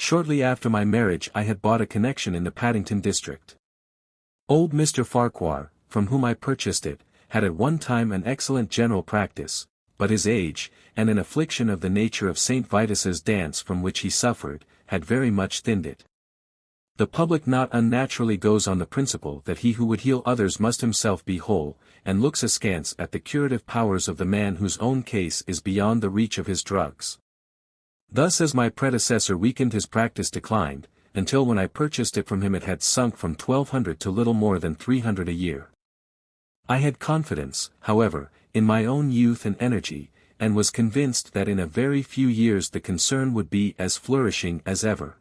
Shortly after my marriage I had bought a connection in the Paddington district. Old Mr. Farquhar, from whom I purchased it, had at one time an excellent general practice, but his age, and an affliction of the nature of St. Vitus's dance from which he suffered, had very much thinned it. The public not unnaturally goes on the principle that he who would heal others must himself be whole, and looks askance at the curative powers of the man whose own case is beyond the reach of his drugs. Thus as my predecessor weakened his practice declined, until when I purchased it from him it had sunk from 1,200 to little more than 300 a year. I had confidence, however, in my own youth and energy, and was convinced that in a very few years the concern would be as flourishing as ever.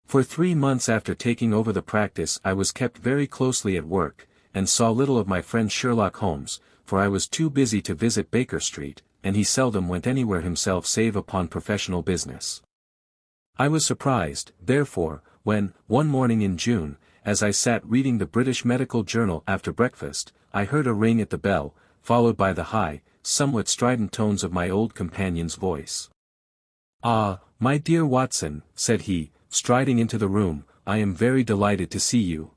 For 3 months after taking over the practice I was kept very closely at work, and saw little of my friend Sherlock Holmes, for I was too busy to visit Baker Street, and he seldom went anywhere himself save upon professional business. I was surprised, therefore, when, one morning in June, as I sat reading the British Medical Journal after breakfast, I heard a ring at the bell, followed by the high, somewhat strident tones of my old companion's voice. "Ah, my dear Watson," said he, striding into the room, "I am very delighted to see you.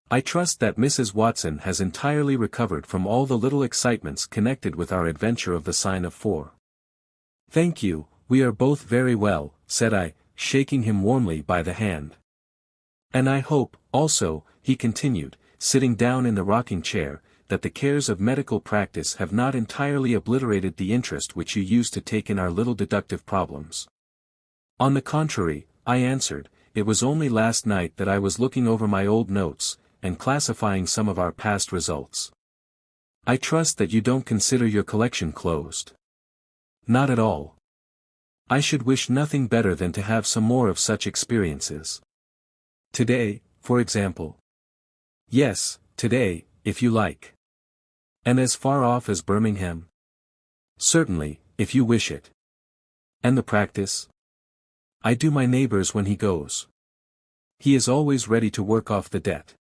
I trust that Mrs. Watson has entirely recovered from all the little excitements connected with our adventure of the Sign of 4. "Thank you, we are both very well," said I, shaking him warmly by the hand. "And I hope, also," he continued, sitting down in the rocking chair, "that the cares of medical practice have not entirely obliterated the interest which you used to take in our little deductive problems." "On the contrary," I answered, "it was only last night that I was looking over my old notes, and classifying some of our past results." "I trust that you don't consider your collection closed." "Not at all. I should wish nothing better than to have some more of such experiences." "Today, for example?" "Yes, today, if you like." "And as far off as Birmingham?" "Certainly, if you wish it." "And the practice?" "I do my neighbor's when he goes. He is always ready to work off the debt."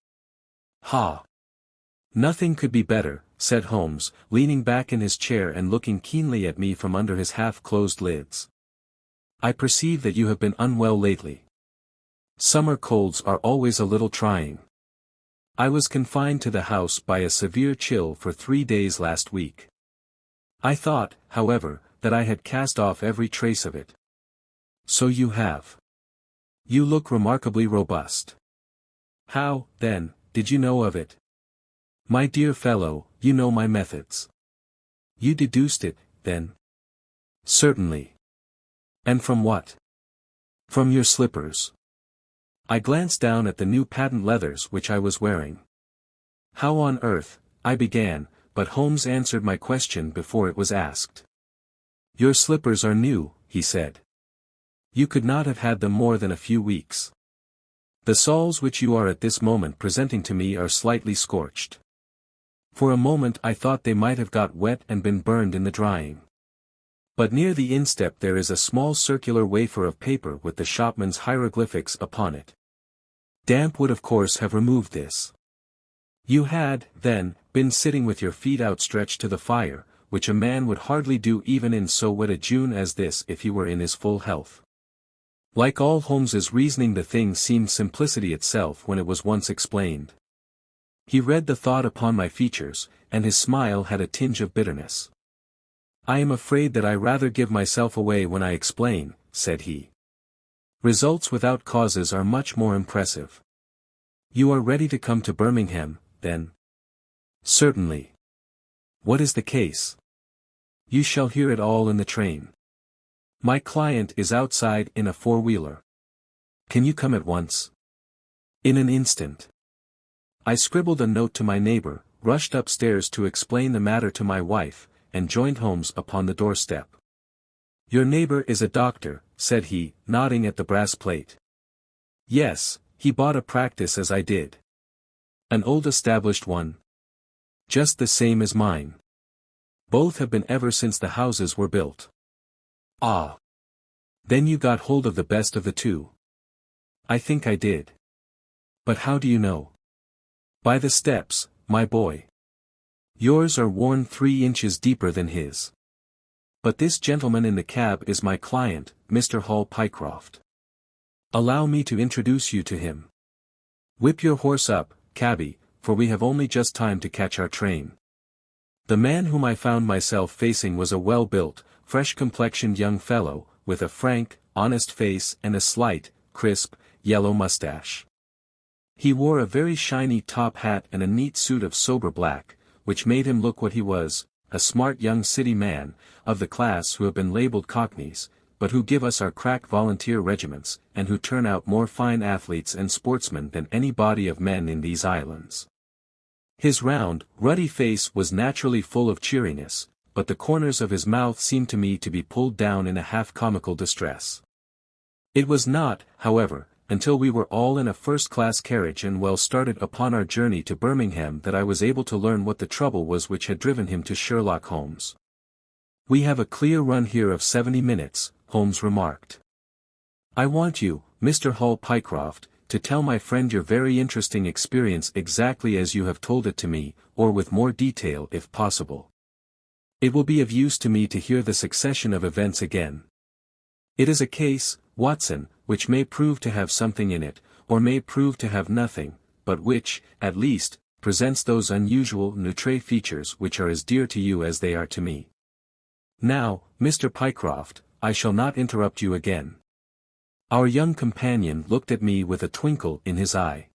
"Ha! Nothing could be better," said Holmes, leaning back in his chair and looking keenly at me from under his half-closed lids. "I perceive that you have been unwell lately. Summer colds are always a little trying. I was confined to the house by a severe chill for 3 days last week. I thought, however, that I had cast off every trace of it." "So you have. You look remarkably robust. How, then, did you know of it?" "My dear fellow, you know my methods." "You deduced it, then?" "Certainly." "And from what?" "From your slippers." I glanced down at the new patent leathers which I was wearing. "How on earth," I began, but Holmes answered my question before it was asked. "Your slippers are new," he said. "You could not have had them more than a few weeks. The soles which you are at this moment presenting to me are slightly scorched. For a moment I thought they might have got wet and been burned in the drying. But near the instep there is a small circular wafer of paper with the shopman's hieroglyphics upon it. Damp would of course have removed this. You had, then, been sitting with your feet outstretched to the fire, which a man would hardly do even in so wet a June as this if he were in his full health." Like all Holmes's reasoning, the thing seemed simplicity itself when it was once explained. He read the thought upon my features, and his smile had a tinge of bitterness. "I am afraid that I rather give myself away when I explain," said he. "Results without causes are much more impressive. You are ready to come to Birmingham, then?" "Certainly." "What is the case?" "You shall hear it all in the train. My client is outside in a four-wheeler. Can you come at once?" "In an instant." I scribbled a note to my neighbor, rushed upstairs to explain the matter to my wife, and joined Holmes upon the doorstep. "Your neighbor is a doctor," said he, nodding at the brass plate. "Yes, he bought a practice as I did." "An old established one?" "Just the same as mine. Both have been ever since the houses were built." "Ah! Then you got hold of the best of the two." "I think I did." "But how do you know?" "By the steps, my boy. Yours are worn 3 inches deeper than his. But this gentleman in the cab is my client, Mr. Hall Pycroft." Allow me to introduce you to him. Whip your horse up, cabby, for we have only just time to catch our train. The man whom I found myself facing was a well-built, fresh-complexioned young fellow, with a frank, honest face and a slight, crisp, yellow mustache. He wore a very shiny top hat and a neat suit of sober black, which made him look what he was, a smart young city man, of the class who have been labeled cockneys, but who give us our crack volunteer regiments, and who turn out more fine athletes and sportsmen than any body of men in these islands. His round, ruddy face was naturally full of cheeriness, but the corners of his mouth seemed to me to be pulled down in a half-comical distress. It was not, however, until we were all in a first-class carriage and well started upon our journey to Birmingham that I was able to learn what the trouble was which had driven him to Sherlock Holmes. "We have a clear run here of 70 minutes, Holmes remarked. "I want you, Mr. Hall Pycroft, to tell my friend your very interesting experience exactly as you have told it to me, or with more detail if possible. It will be of use to me to hear the succession of events again. It is a case, Watson, which may prove to have something in it, or may prove to have nothing, but which, at least, presents those unusual noutre features which are as dear to you as they are to me. Now, Mr. Pycroft, I shall not interrupt you again." Our young companion looked at me with a twinkle in his eye.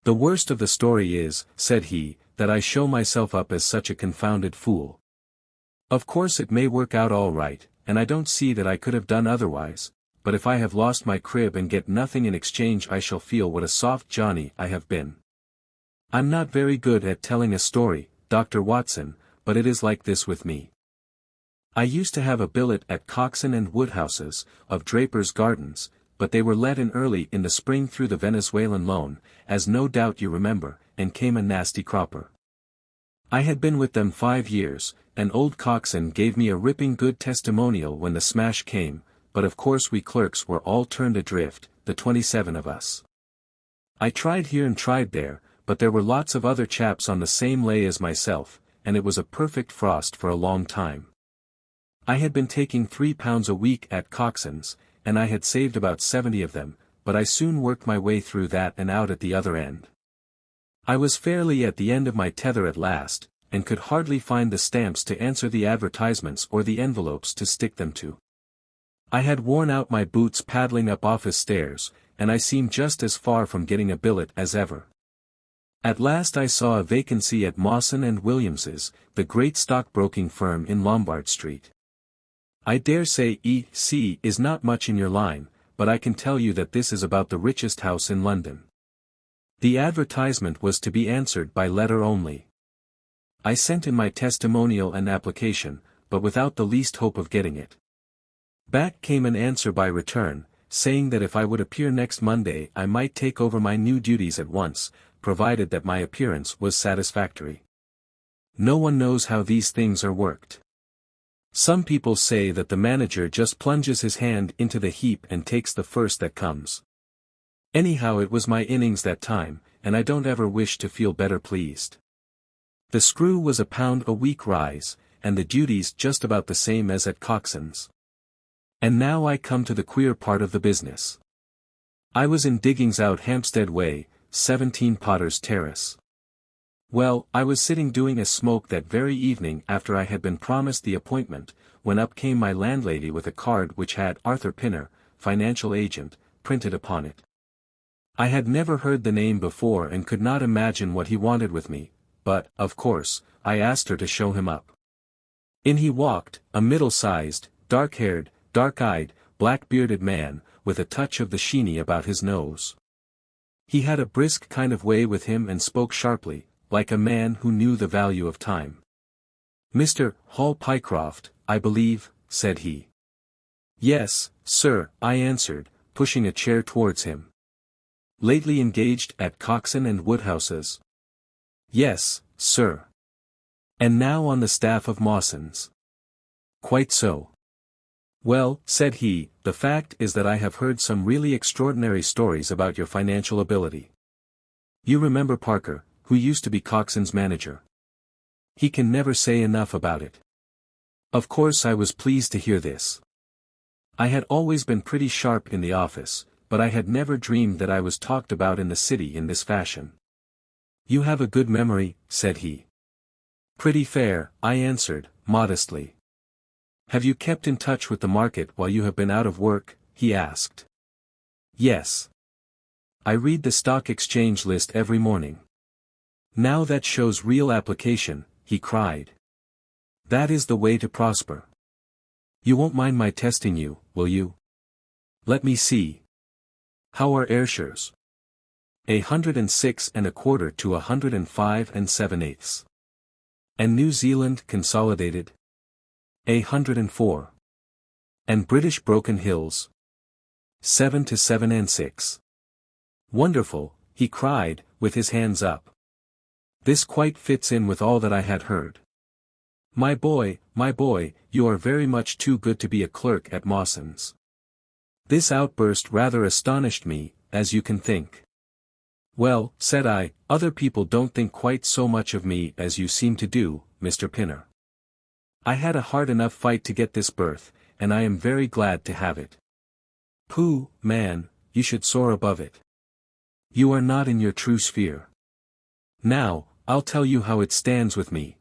"The worst of the story is," said he, "that I show myself up as such a confounded fool. Of course it may work out all right, and I don't see that I could have done otherwise, but if I have lost my crib and get nothing in exchange I shall feel what a soft Johnny I have been. I'm not very good at telling a story, Dr. Watson, but it is like this with me. I used to have a billet at Coxon and Woodhouse's, of Draper's Gardens, but they were let in early in the spring through the Venezuelan loan, as no doubt you remember, and came a nasty cropper. I had been with them 5 years, and old Coxon gave me a ripping good testimonial when the smash came, but of course we clerks were all turned adrift, the 27 of us. I tried here and tried there, but there were lots of other chaps on the same lay as myself, and it was a perfect frost for a long time. I had been taking £3 a week at Coxon's, and I had saved about 70 of them, but I soon worked my way through that and out at the other end. I was fairly at the end of my tether at last, and could hardly find the stamps to answer the advertisements or the envelopes to stick them to. I had worn out my boots paddling up office stairs, and I seemed just as far from getting a billet as ever. At last I saw a vacancy at Mawson and Williams's, the great stockbroking firm in Lombard Street. I dare say E.C. is not much in your line, but I can tell you that this is about the richest house in London. The advertisement was to be answered by letter only. I sent in my testimonial and application, but without the least hope of getting it. Back came an answer by return, saying that if I would appear next Monday I might take over my new duties at once, provided that my appearance was satisfactory. No one knows how these things are worked. Some people say that the manager just plunges his hand into the heap and takes the first that comes. Anyhow it was my innings that time, and I don't ever wish to feel better pleased. The screw was £1 a week rise, and the duties just about the same as at Coxon's. And now I come to the queer part of the business. I was in diggings out Hampstead Way, 17 Potter's Terrace. Well, I was sitting doing a smoke that very evening after I had been promised the appointment, when up came my landlady with a card which had Arthur Pinner, financial agent, printed upon it. I had never heard the name before and could not imagine what he wanted with me, but, of course, I asked her to show him up. In he walked, a middle-sized, dark-haired, dark-eyed, black-bearded man, with a touch of the sheeny about his nose. He had a brisk kind of way with him and spoke sharply, like a man who knew the value of time. "Mr. Hall Pycroft, I believe," said he. "Yes, sir," I answered, pushing a chair towards him. "Lately engaged at Coxon and Woodhouse's?" "Yes, sir." "And now on the staff of Mawson's?" "Quite so." "Well," said he, "the fact is that I have heard some really extraordinary stories about your financial ability. You remember Parker, who used to be Coxon's manager? He can never say enough about it." Of course I was pleased to hear this. I had always been pretty sharp in the office, but I had never dreamed that I was talked about in the city in this fashion. "You have a good memory," said he. "Pretty fair," I answered, modestly. "Have you kept in touch with the market while you have been out of work?" he asked. "Yes. I read the stock exchange list every morning." "Now that shows real application," he cried. "That is the way to prosper. You won't mind my testing you, will you? Let me see. How are Ayrshires?" 106 1/4 to 105 7/8. "And New Zealand Consolidated?" 104. "And British Broken Hills?" 7 to 7 6. "Wonderful," he cried, with his hands up. "This quite fits in with all that I had heard. My boy, you are very much too good to be a clerk at Mawson's." This outburst rather astonished me, as you can think. "Well," said I, "other people don't think quite so much of me as you seem to do, Mr. Pinner. I had a hard enough fight to get this berth, and I am very glad to have it." "Pooh, man, you should soar above it. You are not in your true sphere. Now, I'll tell you how it stands with me.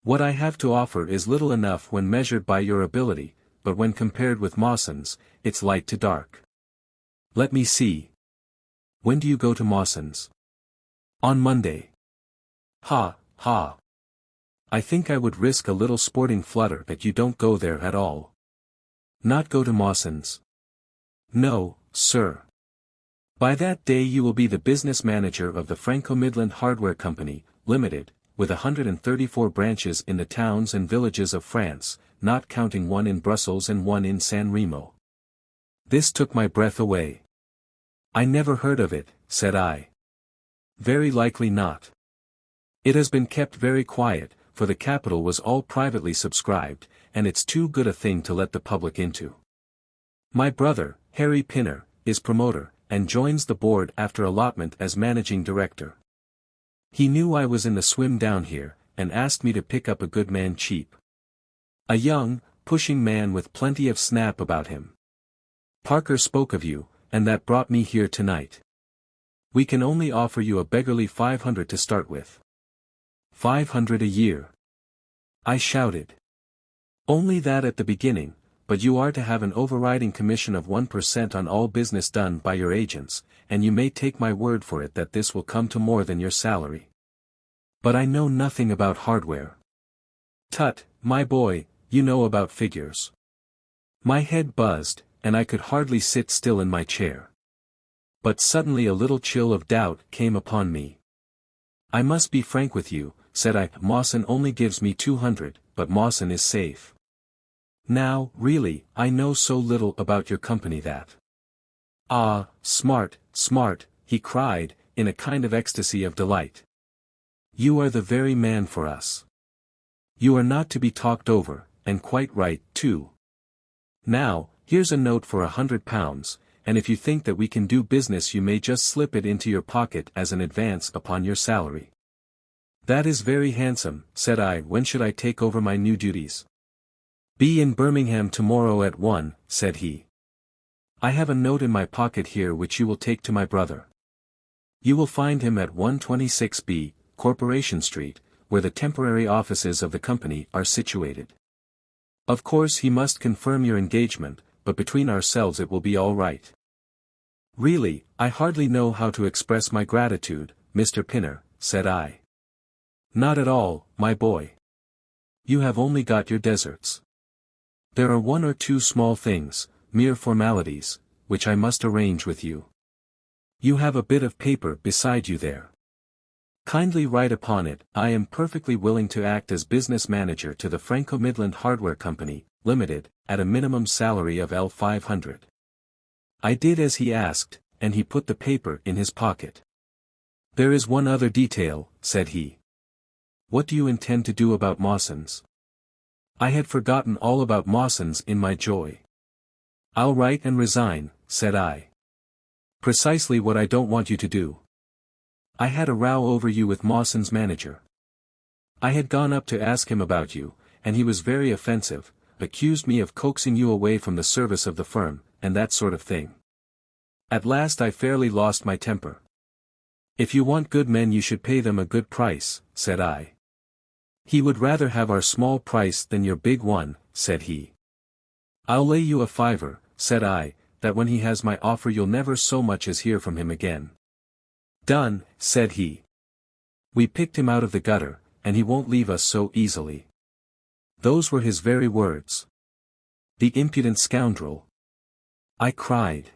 What I have to offer is little enough when measured by your ability, but when compared with Mawson's, it's light to dark. Let me see. When do you go to Mawson's?" "On Monday." "Ha, ha. I think I would risk a little sporting flutter that you don't go there at all." "Not go to Mawson's?" "No, sir. By that day you will be the business manager of the Franco-Midland Hardware Company, Limited, with 134 branches in the towns and villages of France, not counting one in Brussels and one in San Remo." This took my breath away. "I never heard of it," said I. "Very likely not. It has been kept very quiet, for the capital was all privately subscribed, and it's too good a thing to let the public into. My brother, Harry Pinner, is promoter, and joins the board after allotment as managing director. He knew I was in the swim down here, and asked me to pick up a good man cheap. A young, pushing man with plenty of snap about him. Parker spoke of you, and that brought me here tonight. We can only offer you a beggarly 500 to start with." 500 a year. I shouted. "Only that at the beginning, but you are to have an overriding commission of 1% on all business done by your agents, and you may take my word for it that this will come to more than your salary." "But I know nothing about hardware." "Tut, my boy, you know about figures." My head buzzed, and I could hardly sit still in my chair. But suddenly a little chill of doubt came upon me. "I must be frank with you," said I. "Mawson only gives me 200, but Mawson is safe. Now, really, I know so little about your company that—" "Ah, smart, smart," he cried, in a kind of ecstasy of delight. "You are the very man for us. You are not to be talked over, and quite right, too. Now, here's a note for £100, and if you think that we can do business you may just slip it into your pocket as an advance upon your salary." "That is very handsome," said I. "When should I take over my new duties?" "Be in Birmingham tomorrow at 1, said he. "I have a note in my pocket here which you will take to my brother. You will find him at 126B, Corporation Street, where the temporary offices of the company are situated. Of course he must confirm your engagement, but between ourselves it will be all right." "Really, I hardly know how to express my gratitude, Mr. Pinner," said I. "Not at all, my boy. You have only got your deserts. There are one or two small things, mere formalities, which I must arrange with you. You have a bit of paper beside you there. Kindly write upon it, 'I am perfectly willing to act as business manager to the Franco-Midland Hardware Company, Limited, at a minimum salary of L500. I did as he asked, and he put the paper in his pocket. "There is one other detail," said he. "What do you intend to do about Mawson's?" I had forgotten all about Mawson's in my joy. "I'll write and resign," said I. "Precisely what I don't want you to do. I had a row over you with Mawson's manager. I had gone up to ask him about you, and he was very offensive, accused me of coaxing you away from the service of the firm, and that sort of thing. At last I fairly lost my temper. "If you want good men you should pay them a good price," said I. "He would rather have our small price than your big one," said he. "I'll lay you a fiver," said I, "that when he has my offer you'll never so much as hear from him again." "Done," said he. "We picked him out of the gutter, and he won't leave us so easily." Those were his very words. "The impudent scoundrel!" I cried.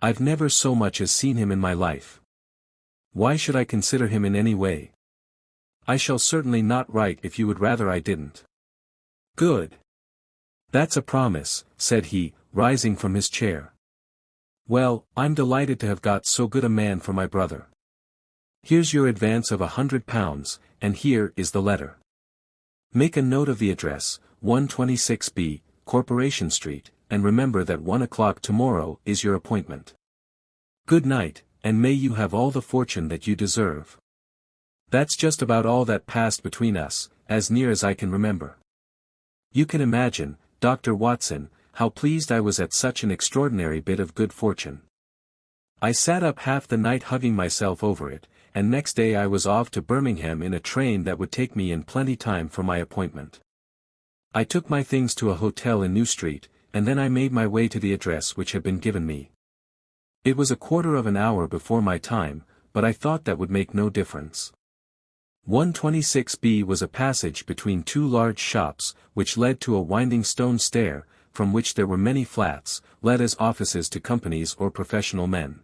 "I've never so much as seen him in my life. Why should I consider him in any way? I shall certainly not write if you would rather I didn't." "Good. That's a promise," said he, rising from his chair. "Well, I'm delighted to have got so good a man for my brother. Here's your advance of £100, and here is the letter. Make a note of the address, 126B, Corporation Street, and remember that 1 o'clock tomorrow is your appointment. Good night, and may you have all the fortune that you deserve." That's just about all that passed between us, as near as I can remember. You can imagine, Dr. Watson, how pleased I was at such an extraordinary bit of good fortune. I sat up half the night hugging myself over it, and next day I was off to Birmingham in a train that would take me in plenty time for my appointment. I took my things to a hotel in New Street, and then I made my way to the address which had been given me. It was a quarter of an hour before my time, but I thought that would make no difference. 126B was a passage between two large shops, which led to a winding stone stair, from which there were many flats, let as offices to companies or professional men.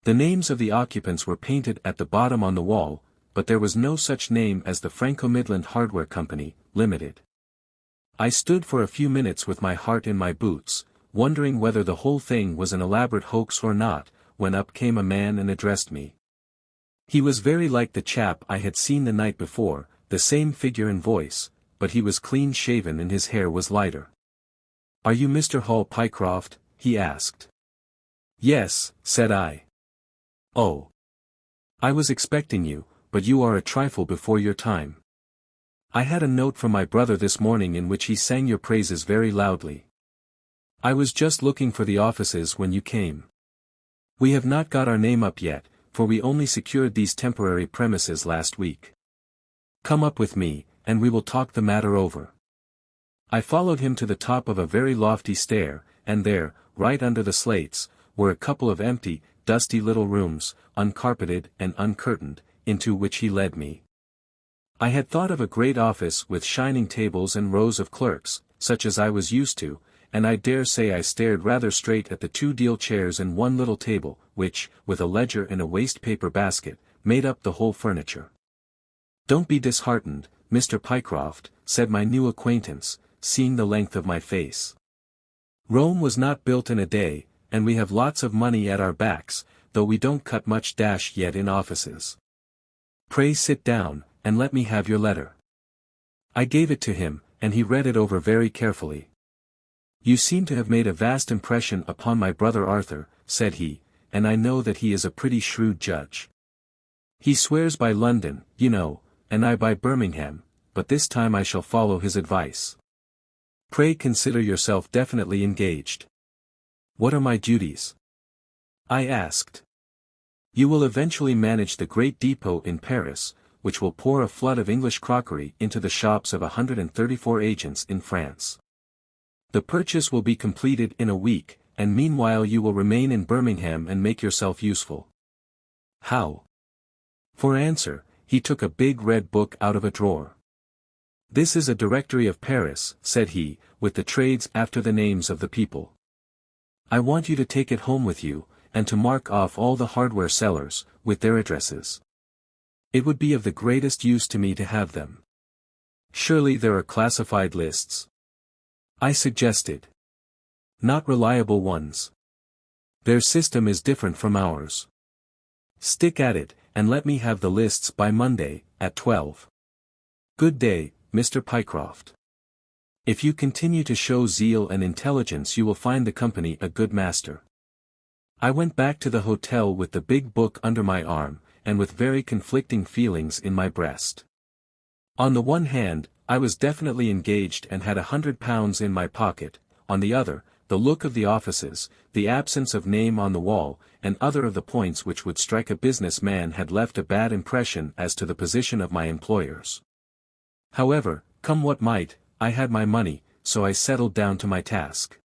The names of the occupants were painted at the bottom on the wall, but there was no such name as the Franco-Midland Hardware Company, Limited. I stood for a few minutes with my heart in my boots, wondering whether the whole thing was an elaborate hoax or not, when up came a man and addressed me. He was very like the chap I had seen the night before, the same figure and voice, but he was clean-shaven and his hair was lighter. "Are you Mr. Hall Pycroft?" he asked. "Yes," said I. "Oh. I was expecting you, but you are a trifle before your time. I had a note from my brother this morning in which he sang your praises very loudly. I was just looking for the offices when you came. We have not got our name up yet, for we only secured these temporary premises last week. Come up with me, and we will talk the matter over." I followed him to the top of a very lofty stair, and there, right under the slates, were a couple of empty, dusty little rooms, uncarpeted and uncurtained, into which he led me. I had thought of a great office with shining tables and rows of clerks, such as I was used to, and I dare say I stared rather straight at the two deal chairs and one little table, which, with a ledger and a waste-paper basket, made up the whole furniture. "Don't be disheartened, Mr. Pycroft," said my new acquaintance, seeing the length of my face. "Rome was not built in a day, and we have lots of money at our backs, though we don't cut much dash yet in offices. Pray sit down, and let me have your letter." I gave it to him, and he read it over very carefully. "You seem to have made a vast impression upon my brother Arthur," said he, "and I know that he is a pretty shrewd judge. He swears by London, you know, and I by Birmingham, but this time I shall follow his advice. Pray consider yourself definitely engaged." "What are my duties?" I asked. "You will eventually manage the great depot in Paris, which will pour a flood of English crockery into the shops of 134 agents in France. The purchase will be completed in a week, and meanwhile you will remain in Birmingham and make yourself useful." "How?" For answer, he took a big red book out of a drawer. "This is a directory of Paris," said he, "with the trades after the names of the people. I want you to take it home with you, and to mark off all the hardware sellers, with their addresses. It would be of the greatest use to me to have them." "Surely there are classified lists?" I suggested. "Not reliable ones. Their system is different from ours. Stick at it, and let me have the lists by Monday, at 12. Good day, Mr. Pycroft. If you continue to show zeal and intelligence you will find the company a good master." I went back to the hotel with the big book under my arm, and with very conflicting feelings in my breast. On the one hand, I was definitely engaged and had £100 in my pocket, on the other, the look of the offices, the absence of name on the wall, and other of the points which would strike a business man had left a bad impression as to the position of my employers. However, come what might, I had my money, so I settled down to my task.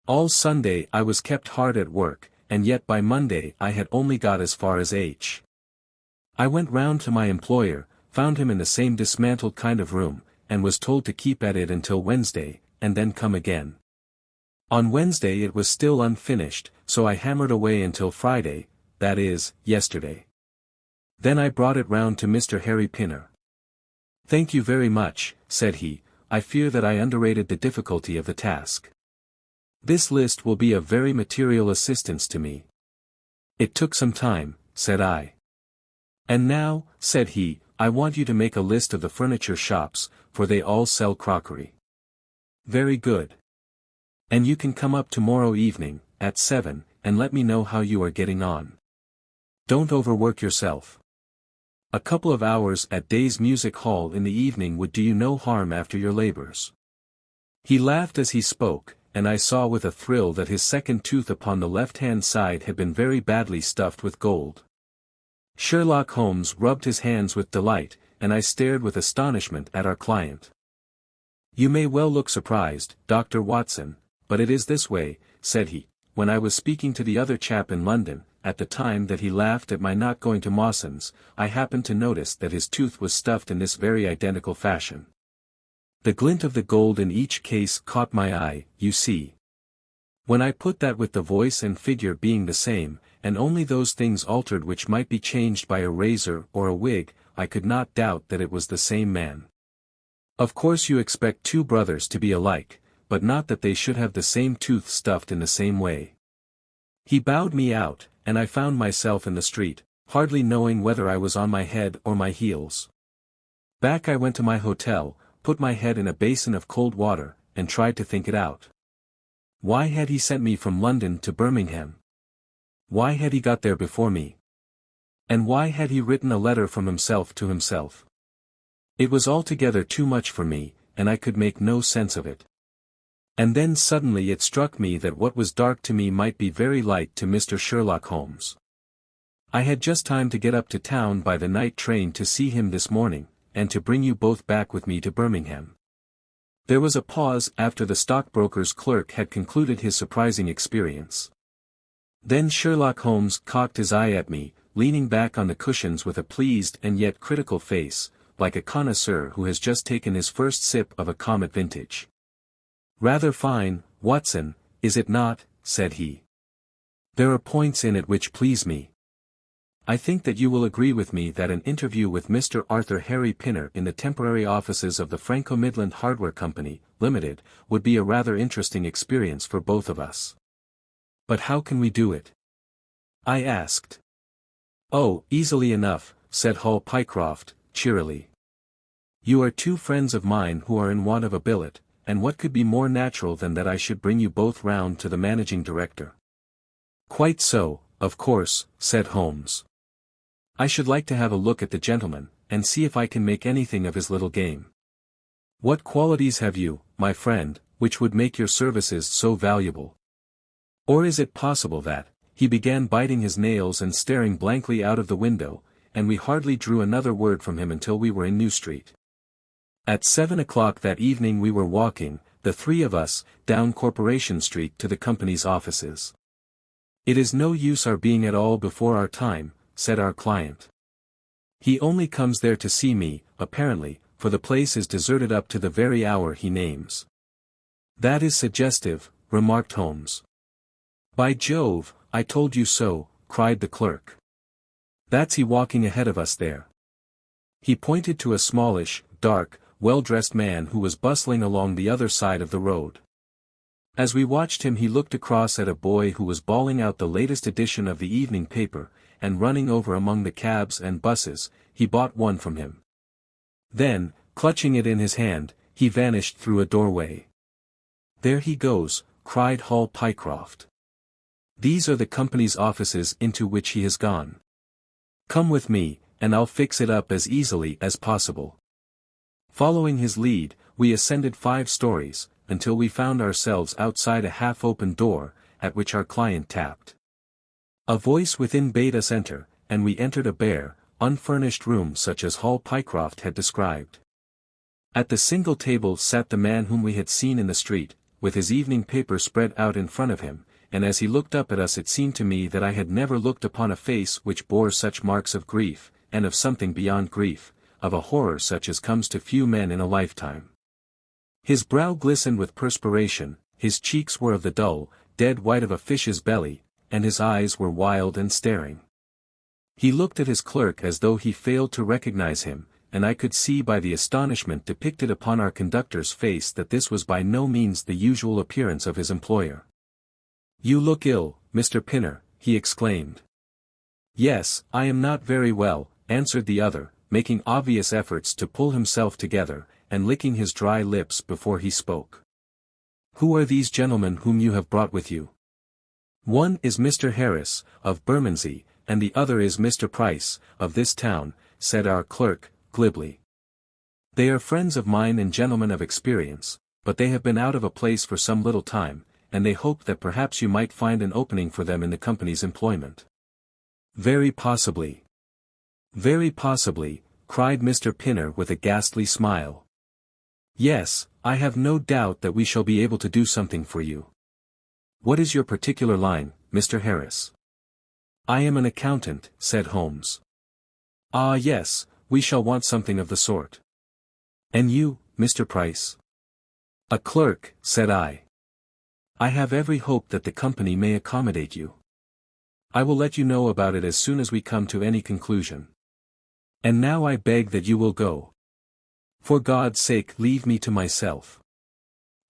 All Sunday I was kept hard at work, and yet by Monday I had only got as far as H. I went round to my employer, found him in the same dismantled kind of room, and was told to keep at it until Wednesday, and then come again. On Wednesday it was still unfinished, so I hammered away until Friday, that is, yesterday. Then I brought it round to Mr. Harry Pinner. "Thank you very much," said he, "I fear that I underrated the difficulty of the task. This list will be of very material assistance to me." "It took some time," said I. "And now," said he, "I want you to make a list of the furniture shops, for they all sell crockery." "Very good. And you can come up tomorrow evening, at 7, and let me know how you are getting on. Don't overwork yourself. A couple of hours at Day's Music Hall in the evening would do you no harm after your labors." He laughed as he spoke, and I saw with a thrill that his second tooth upon the left-hand side had been very badly stuffed with gold. Sherlock Holmes rubbed his hands with delight, and I stared with astonishment at our client. "You may well look surprised, Dr. Watson, but it is this way," said he, "when I was speaking to the other chap in London, at the time that he laughed at my not going to Mawson's, I happened to notice that his tooth was stuffed in this very identical fashion. The glint of the gold in each case caught my eye, you see. When I put that with the voice and figure being the same, and only those things altered which might be changed by a razor or a wig, I could not doubt that it was the same man. Of course you expect two brothers to be alike, but not that they should have the same tooth stuffed in the same way." He bowed me out, and I found myself in the street, hardly knowing whether I was on my head or my heels. Back I went to my hotel, put my head in a basin of cold water, and tried to think it out. Why had he sent me from London to Birmingham? Why had he got there before me? And why had he written a letter from himself to himself? It was altogether too much for me, and I could make no sense of it. And then suddenly it struck me that what was dark to me might be very light to Mr. Sherlock Holmes. I had just time to get up to town by the night train to see him this morning, and to bring you both back with me to Birmingham. There was a pause after the stockbroker's clerk had concluded his surprising experience. Then Sherlock Holmes cocked his eye at me, leaning back on the cushions with a pleased and yet critical face, like a connoisseur who has just taken his first sip of a Comet vintage. "Rather fine, Watson, is it not?" said he. "There are points in it which please me. I think that you will agree with me that an interview with Mr. Arthur Harry Pinner in the temporary offices of the Franco-Midland Hardware Company, Limited, would be a rather interesting experience for both of us. But how can we do it?" I asked. "Oh, easily enough," said Hall Pycroft, cheerily. "You are two friends of mine who are in want of a billet, and what could be more natural than that I should bring you both round to the managing director?" "Quite so, of course," said Holmes. "I should like to have a look at the gentleman, and see if I can make anything of his little game. What qualities have you, my friend, which would make your services so valuable? Or is it possible that—" He began biting his nails and staring blankly out of the window, and we hardly drew another word from him until we were in New Street. At 7 o'clock that evening we were walking, the three of us, down Corporation Street to the company's offices. "It is no use our being at all before our time," said our client. "He only comes there to see me, apparently, for the place is deserted up to the very hour he names." "That is suggestive," remarked Holmes. "By Jove, I told you so," cried the clerk. "That's he walking ahead of us there." He pointed to a smallish, dark, well-dressed man who was bustling along the other side of the road. As we watched him he looked across at a boy who was bawling out the latest edition of the evening paper, and running over among the cabs and buses, he bought one from him. Then, clutching it in his hand, he vanished through a doorway. "There he goes," cried Hall Pycroft. "These are the company's offices into which he has gone. Come with me, and I'll fix it up as easily as possible." Following his lead, we ascended 5 stories, until we found ourselves outside a half-open door, at which our client tapped. A voice within bade us enter, and we entered a bare, unfurnished room such as Hall Pycroft had described. At the single table sat the man whom we had seen in the street, with his evening paper spread out in front of him, and as he looked up at us it seemed to me that I had never looked upon a face which bore such marks of grief, and of something beyond grief, of a horror such as comes to few men in a lifetime. His brow glistened with perspiration, his cheeks were of the dull, dead white of a fish's belly, and his eyes were wild and staring. He looked at his clerk as though he failed to recognize him, and I could see by the astonishment depicted upon our conductor's face that this was by no means the usual appearance of his employer. "You look ill, Mr. Pinner," he exclaimed. "Yes, I am not very well," answered the other, making obvious efforts to pull himself together, and licking his dry lips before he spoke. "Who are these gentlemen whom you have brought with you?" "One is Mr. Harris, of Bermondsey, and the other is Mr. Price, of this town," said our clerk, glibly. "They are friends of mine and gentlemen of experience, but they have been out of a place for some little time, and they hope that perhaps you might find an opening for them in the company's employment." "Very possibly. Very possibly," cried Mr. Pinner with a ghastly smile. "Yes, I have no doubt that we shall be able to do something for you. What is your particular line, Mr. Harris?" "I am an accountant," said Holmes. "Ah yes, we shall want something of the sort." "And you, Mr. Price?" "A clerk," said I. "I have every hope that the company may accommodate you. I will let you know about it as soon as we come to any conclusion. And now I beg that you will go. For God's sake leave me to myself."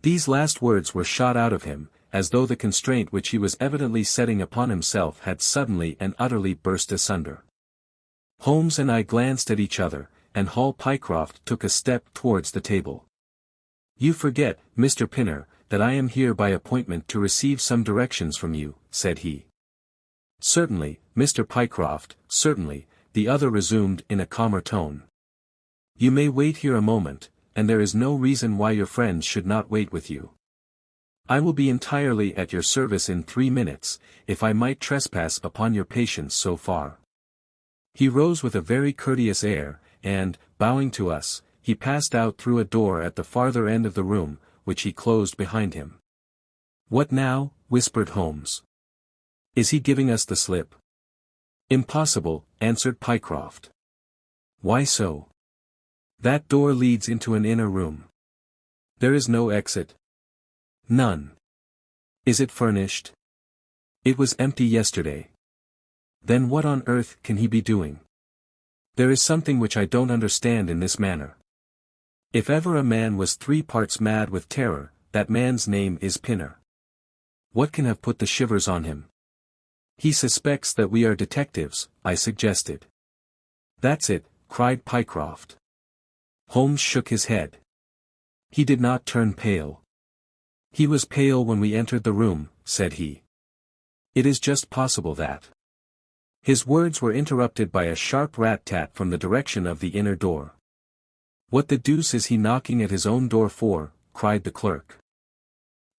These last words were shot out of him, as though the constraint which he was evidently setting upon himself had suddenly and utterly burst asunder. Holmes and I glanced at each other, and Hall Pycroft took a step towards the table. "You forget, Mr. Pinner, that I am here by appointment to receive some directions from you," said he. "Certainly, Mr. Pycroft, certainly," the other resumed in a calmer tone. "You may wait here a moment, and there is no reason why your friends should not wait with you. I will be entirely at your service in 3 minutes, if I might trespass upon your patience so far." He rose with a very courteous air, and, bowing to us, he passed out through a door at the farther end of the room, which he closed behind him. "What now?" whispered Holmes. "Is he giving us the slip?" "Impossible," answered Pycroft. "Why so?" "That door leads into an inner room." "There is no exit?" "None." "Is it furnished?" "It was empty yesterday." "Then what on earth can he be doing? There is something which I don't understand in this manner. If ever a man was 3 parts mad with terror, that man's name is Pinner. What can have put the shivers on him?" "He suspects that we are detectives," I suggested. "That's it," cried Pycroft. Holmes shook his head. He did not turn pale. "He was pale when we entered the room," said he. "It is just possible that—" His words were interrupted by a sharp rat-tat from the direction of the inner door. "What the deuce is he knocking at his own door for?" cried the clerk.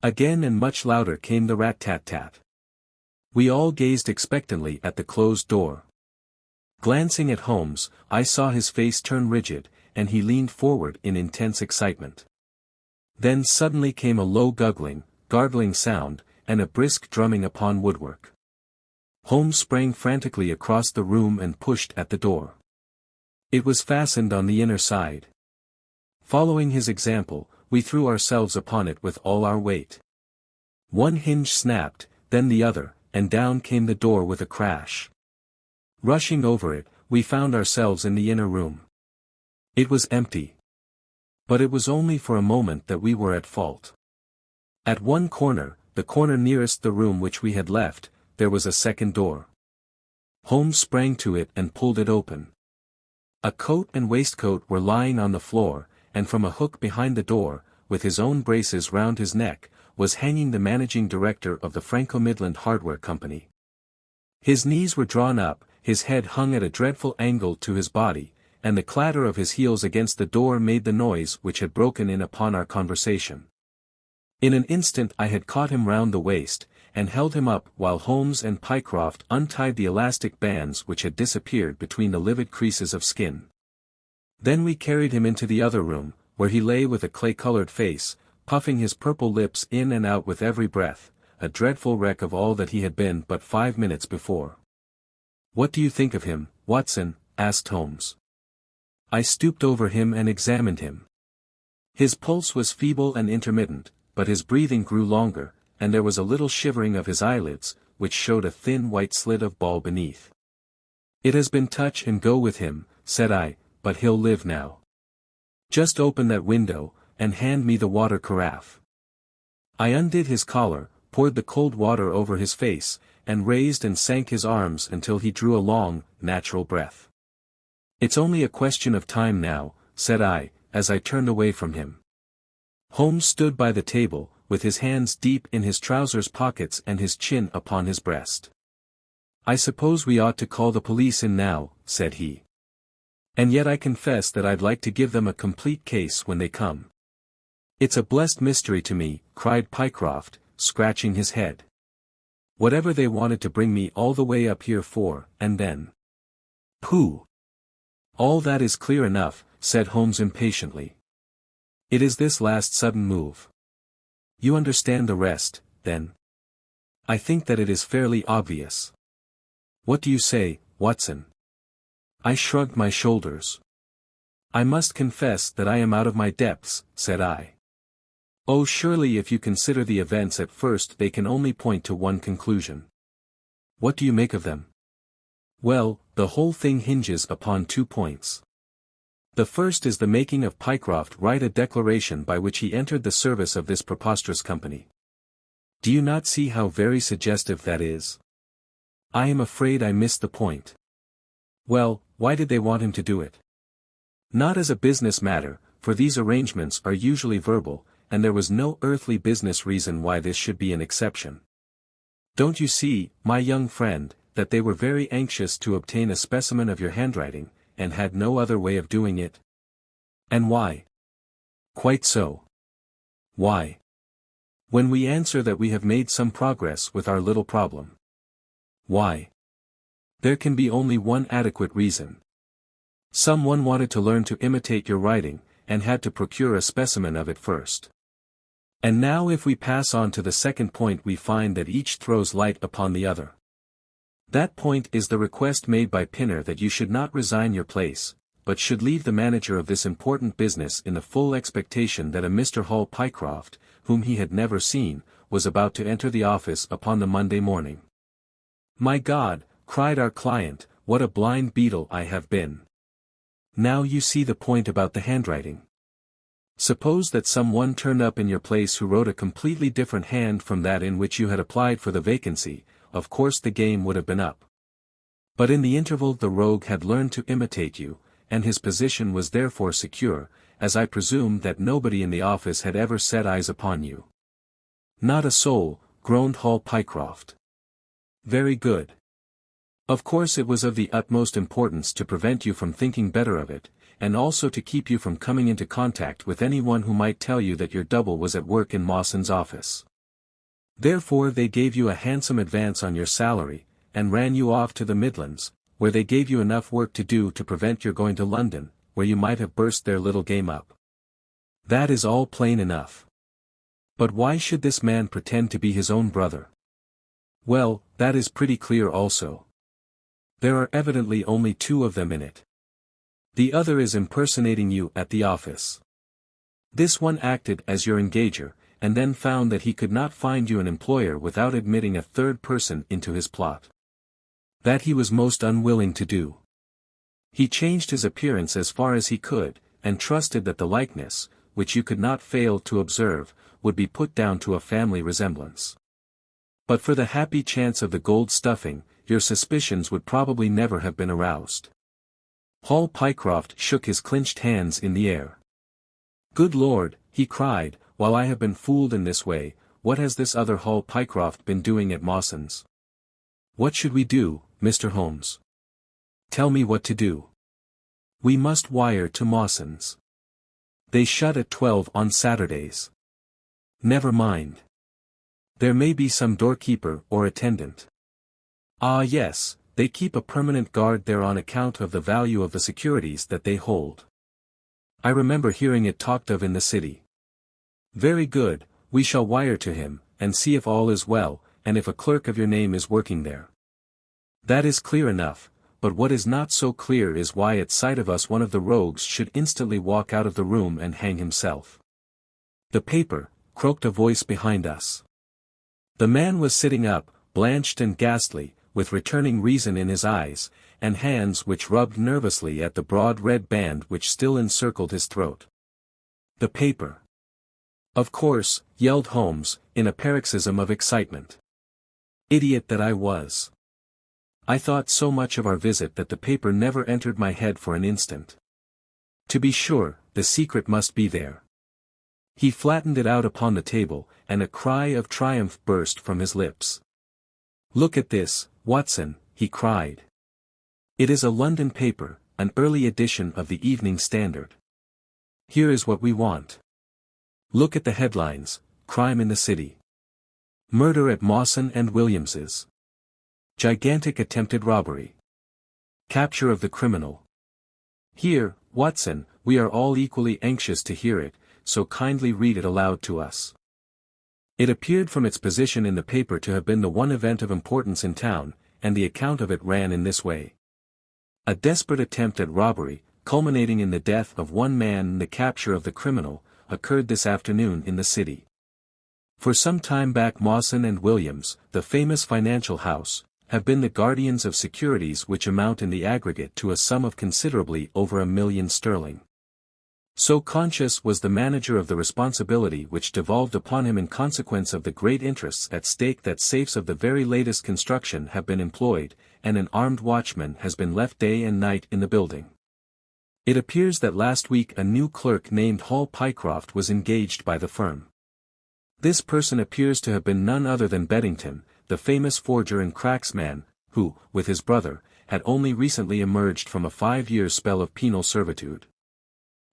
Again and much louder came the rat-tat-tat. We all gazed expectantly at the closed door. Glancing at Holmes, I saw his face turn rigid, and he leaned forward in intense excitement. Then suddenly came a low gargling sound, and a brisk drumming upon woodwork. Holmes sprang frantically across the room and pushed at the door. It was fastened on the inner side. Following his example, we threw ourselves upon it with all our weight. One hinge snapped, then the other, and down came the door with a crash. Rushing over it, we found ourselves in the inner room. It was empty. But it was only for a moment that we were at fault. At one corner, the corner nearest the room which we had left, there was a second door. Holmes sprang to it and pulled it open. A coat and waistcoat were lying on the floor, and from a hook behind the door, with his own braces round his neck, was hanging the managing director of the Franco-Midland Hardware Company. His knees were drawn up, his head hung at a dreadful angle to his body, and the clatter of his heels against the door made the noise which had broken in upon our conversation. In an instant I had caught him round the waist, and held him up while Holmes and Pycroft untied the elastic bands which had disappeared between the livid creases of skin. Then we carried him into the other room, where he lay with a clay-colored face, puffing his purple lips in and out with every breath, a dreadful wreck of all that he had been but 5 minutes before. "What do you think of him, Watson?" asked Holmes. I stooped over him and examined him. His pulse was feeble and intermittent, but his breathing grew longer, and there was a little shivering of his eyelids, which showed a thin white slit of ball beneath. "It has been touch and go with him," said I, "but he'll live now. Just open that window, and hand me the water carafe." I undid his collar, poured the cold water over his face, and raised and sank his arms until he drew a long, natural breath. "It's only a question of time now," said I, as I turned away from him. Holmes stood by the table, with his hands deep in his trousers pockets and his chin upon his breast. "I suppose we ought to call the police in now," said he. "And yet I confess that I'd like to give them a complete case when they come." "It's a blessed mystery to me," cried Pycroft, scratching his head. "Whatever they wanted to bring me all the way up here for, and then—" "Pooh! All that is clear enough," said Holmes impatiently. "It is this last sudden move. You understand the rest, then?" "I think that it is fairly obvious. What do you say, Watson?" I shrugged my shoulders. "I must confess that I am out of my depths," said I. "Oh, surely if you consider the events at first they can only point to one conclusion." "What do you make of them?" "Well, the whole thing hinges upon 2 points. The first is the making of Pycroft write a declaration by which he entered the service of this preposterous company. Do you not see how very suggestive that is?" "I am afraid I missed the point." "Well, why did they want him to do it?" "Not as a business matter, for these arrangements are usually verbal, and there was no earthly business reason why this should be an exception. Don't you see, my young friend, that they were very anxious to obtain a specimen of your handwriting, and had no other way of doing it?" "And why?" "Quite so. Why? When we answer that we have made some progress with our little problem." "Why?" "There can be only one adequate reason. Someone wanted to learn to imitate your writing, and had to procure a specimen of it first. And now if we pass on to the second point we find that each throws light upon the other. That point is the request made by Pinner that you should not resign your place, but should leave the manager of this important business in the full expectation that a Mr. Hall Pycroft, whom he had never seen, was about to enter the office upon the Monday morning." "My God," cried our client, "what a blind beetle I have been! Now you see the point about the handwriting. Suppose that someone turned up in your place who wrote a completely different hand from that in which you had applied for the vacancy, of course the game would have been up. But in the interval the rogue had learned to imitate you, and his position was therefore secure, as I presume that nobody in the office had ever set eyes upon you." "Not a soul," groaned Hall Pycroft. "Very good. Of course it was of the utmost importance to prevent you from thinking better of it, and also to keep you from coming into contact with anyone who might tell you that your double was at work in Mawson's office. Therefore they gave you a handsome advance on your salary, and ran you off to the Midlands, where they gave you enough work to do to prevent your going to London, where you might have burst their little game up. That is all plain enough. But why should this man pretend to be his own brother?" "Well, that is pretty clear also. There are evidently only 2 of them in it. The other is impersonating you at the office. This one acted as your engager, and then found that he could not find you an employer without admitting a third person into his plot. That he was most unwilling to do. He changed his appearance as far as he could, and trusted that the likeness, which you could not fail to observe, would be put down to a family resemblance. But for the happy chance of the gold stuffing, your suspicions would probably never have been aroused." Hall Pycroft shook his clenched hands in the air. "Good Lord," he cried, "while I have been fooled in this way, what has this other Hall Pycroft been doing at Mawson's? What should we do, Mr. Holmes? Tell me what to do." We must wire to Mawson's. They shut at 12 on Saturdays. Never mind. There may be some doorkeeper or attendant. Ah yes, they keep a permanent guard there on account of the value of the securities that they hold. I remember hearing it talked of in the city. Very good, we shall wire to him, and see if all is well, and if a clerk of your name is working there. That is clear enough, but what is not so clear is why at sight of us one of the rogues should instantly walk out of the room and hang himself. The paper, croaked a voice behind us. The man was sitting up, blanched and ghastly, with returning reason in his eyes, and hands which rubbed nervously at the broad red band which still encircled his throat. The paper. Of course, yelled Holmes, in a paroxysm of excitement. Idiot that I was. I thought so much of our visit that the paper never entered my head for an instant. To be sure, the secret must be there. He flattened it out upon the table, and a cry of triumph burst from his lips. Look at this, Watson, he cried. It is a London paper, an early edition of the Evening Standard. Here is what we want. Look at the headlines: Crime in the City. Murder at Mawson and Williams's. Gigantic attempted robbery. Capture of the criminal. Here, Watson, we are all equally anxious to hear it, so kindly read it aloud to us. It appeared from its position in the paper to have been the one event of importance in town, and the account of it ran in this way. A desperate attempt at robbery, culminating in the death of one man and the capture of the criminal, occurred this afternoon in the city. For some time back Mawson and Williams, the famous financial house, have been the guardians of securities which amount in the aggregate to a sum of considerably over £1,000,000. So conscious was the manager of the responsibility which devolved upon him in consequence of the great interests at stake that safes of the very latest construction have been employed, and an armed watchman has been left day and night in the building. It appears that last week a new clerk named Hall Pycroft was engaged by the firm. This person appears to have been none other than Beddington, the famous forger and cracksman, who, with his brother, had only recently emerged from a 5-year spell of penal servitude.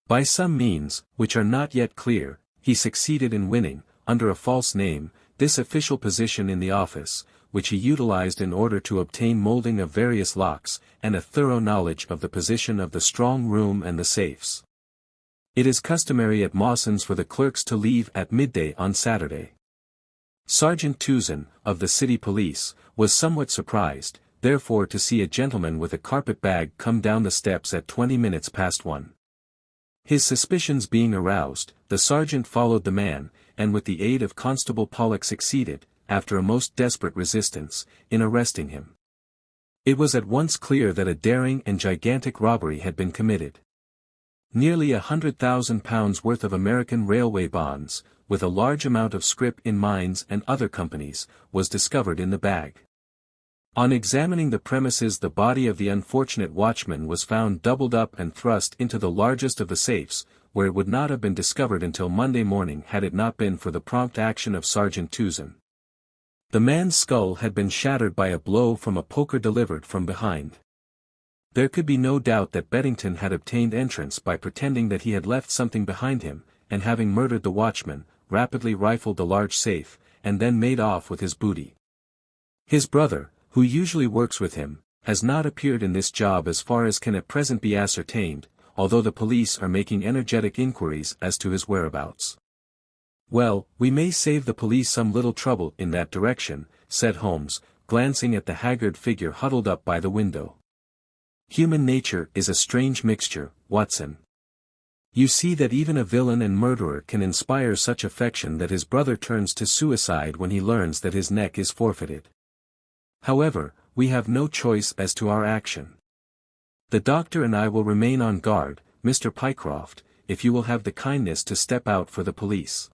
By some means, which are not yet clear, he succeeded in winning, under a false name, this official position in the office, which he utilized in order to obtain molding of various locks, and a thorough knowledge of the position of the strong room and the safes. It is customary at Mawson's for the clerks to leave at midday on Saturday. Sergeant Tuzin, of the city police, was somewhat surprised, therefore to see a gentleman with a carpet bag come down the steps at 20 minutes past 1. His suspicions being aroused, the sergeant followed the man, and with the aid of Constable Pollock succeeded, after a most desperate resistance, in arresting him. It was at once clear that a daring and gigantic robbery had been committed. Nearly £100,000 worth of American railway bonds, with a large amount of scrip in mines and other companies, was discovered in the bag. On examining the premises, the body of the unfortunate watchman was found doubled up and thrust into the largest of the safes, where it would not have been discovered until Monday morning had it not been for the prompt action of Sergeant Tuzin. The man's skull had been shattered by a blow from a poker delivered from behind. There could be no doubt that Beddington had obtained entrance by pretending that he had left something behind him, and having murdered the watchman, rapidly rifled the large safe, and then made off with his booty. His brother, who usually works with him, has not appeared in this job as far as can at present be ascertained, although the police are making energetic inquiries as to his whereabouts. Well, we may save the police some little trouble in that direction, said Holmes, glancing at the haggard figure huddled up by the window. Human nature is a strange mixture, Watson. You see that even a villain and murderer can inspire such affection that his brother turns to suicide when he learns that his neck is forfeited. However, we have no choice as to our action. The doctor and I will remain on guard, Mr. Pycroft, if you will have the kindness to step out for the police.